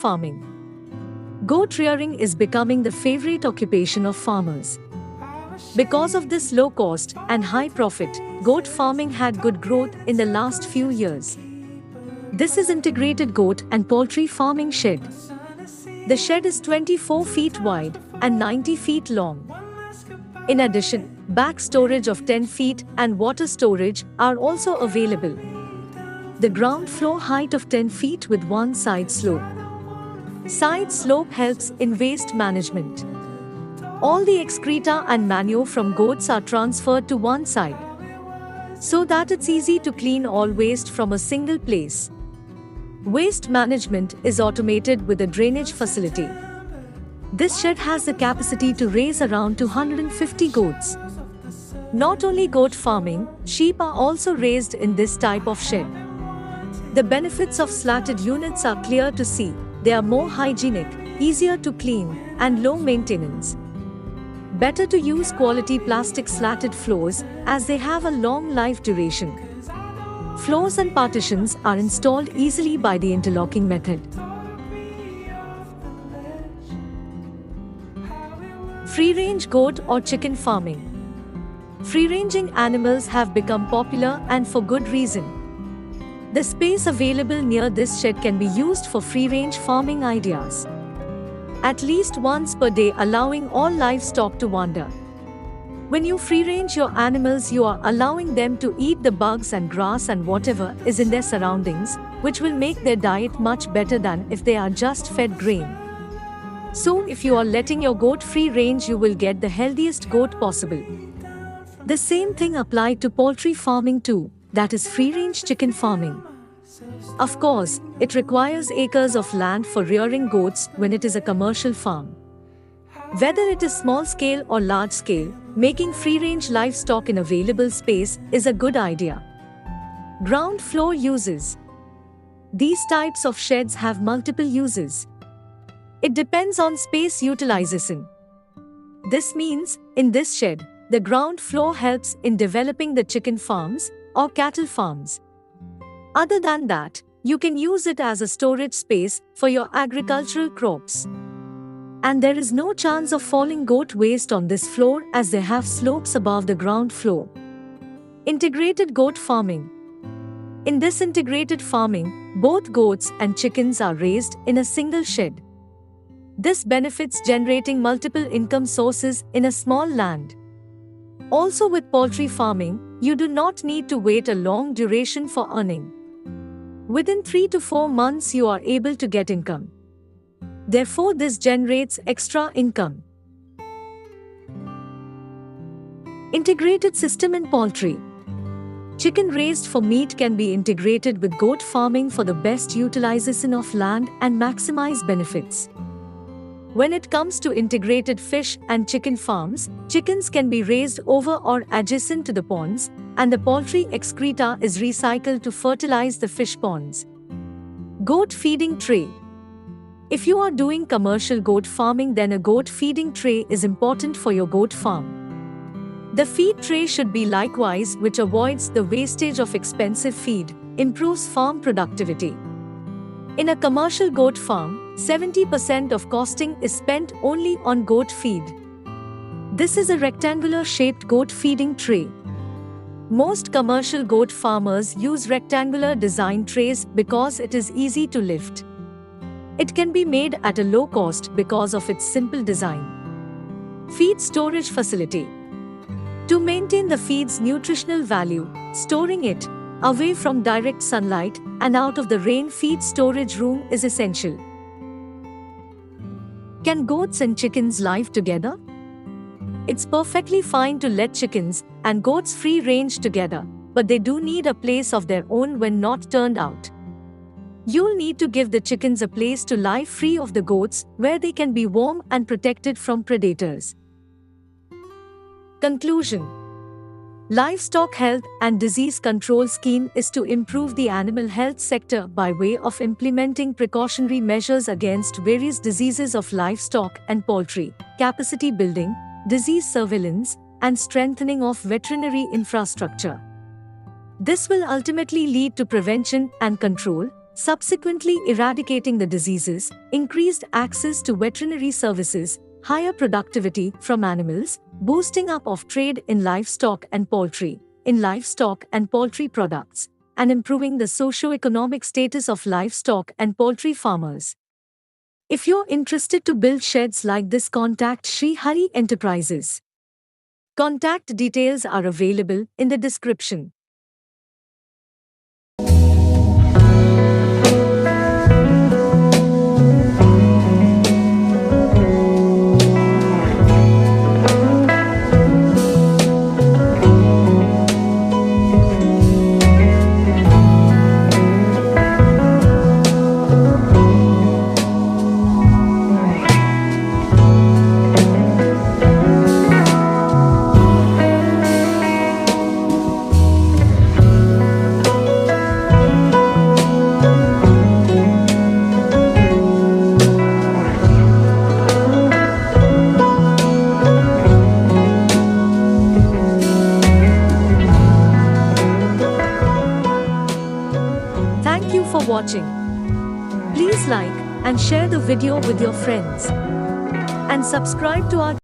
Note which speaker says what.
Speaker 1: Farming. Goat rearing is becoming the favorite occupation of farmers. Because of this low cost and high profit, goat farming had good growth in the last few years. This is integrated goat and poultry farming shed. The shed is 24 feet wide and 90 feet long. In addition, back storage of 10 feet and water storage are also available. The ground floor height of 10 feet with one side slope. Side slope helps in waste management. All the excreta and manure from goats are transferred to one side, so that it's easy to clean all waste from a single place. Waste management is automated with a drainage facility. This shed has the capacity to raise around 250 goats. Not only goat farming, sheep are also raised in this type of shed. The benefits of slatted units are clear to see. They are more hygienic, easier to clean, and low maintenance. Better to use quality plastic slatted floors as they have a long life duration. Floors and partitions are installed easily by the interlocking method. Free-range goat or chicken farming. Free-ranging animals have become popular and for good reason. The space available near this shed can be used for free-range farming ideas. At least once per day, allowing all livestock to wander. When you free-range your animals, you are allowing them to eat the bugs and grass and whatever is in their surroundings, which will make their diet much better than if they are just fed grain. So, if you are letting your goat free range, you will get the healthiest goat possible. The same thing applied to poultry farming too, that is free-range chicken farming. Of course, it requires acres of land for rearing goats when it is a commercial farm. Whether it is small scale or large scale, making free-range livestock in available space is a good idea. Ground floor uses. These types of sheds have multiple uses. It depends on space utilization. This means, in this shed, the ground floor helps in developing the chicken farms or cattle farms. Other than that, you can use it as a storage space for your agricultural crops. And there is no chance of falling goat waste on this floor as they have slopes above the ground floor. Integrated goat farming. In this integrated farming, both goats and chickens are raised in a single shed. This benefits generating multiple income sources in a small land. Also with poultry farming, you do not need to wait a long duration for earning. Within 3 to 4 months you are able to get income. Therefore this generates extra income. Integrated system in poultry. Chicken raised for meat can be integrated with goat farming for the best utilization of land and maximize benefits. When it comes to integrated fish and chicken farms, chickens can be raised over or adjacent to the ponds, and the poultry excreta is recycled to fertilize the fish ponds. Goat feeding tray. If you are doing commercial goat farming, then a goat feeding tray is important for your goat farm. The feed tray should be likewise, which avoids the wastage of expensive feed, improves farm productivity. In a commercial goat farm, 70% of costing is spent only on goat feed. This is a rectangular shaped goat feeding tray. Most commercial goat farmers use rectangular design trays because it is easy to lift. It can be made at a low cost because of its simple design. Feed storage facility. To maintain the feed's nutritional value, storing it away from direct sunlight and out of the rain, feed storage room is essential. Can goats and chickens live together? It's perfectly fine to let chickens and goats free range together, but they do need a place of their own when not turned out. You'll need to give the chickens a place to lie free of the goats where they can be warm and protected from predators. Conclusion. Livestock health and disease control scheme is to improve the animal health sector by way of implementing precautionary measures against various diseases of livestock and poultry, capacity building, disease surveillance, and strengthening of veterinary infrastructure. This will ultimately lead to prevention and control, subsequently eradicating the diseases, increased access to veterinary services, higher productivity from animals, boosting up of trade in livestock and poultry products, and improving the socio-economic status of livestock and poultry farmers. If you're interested to build sheds like this, contact Sri Hari Enterprises. Contact details are available in the description. Thank you for watching. Please like and share the video with your friends. And subscribe to our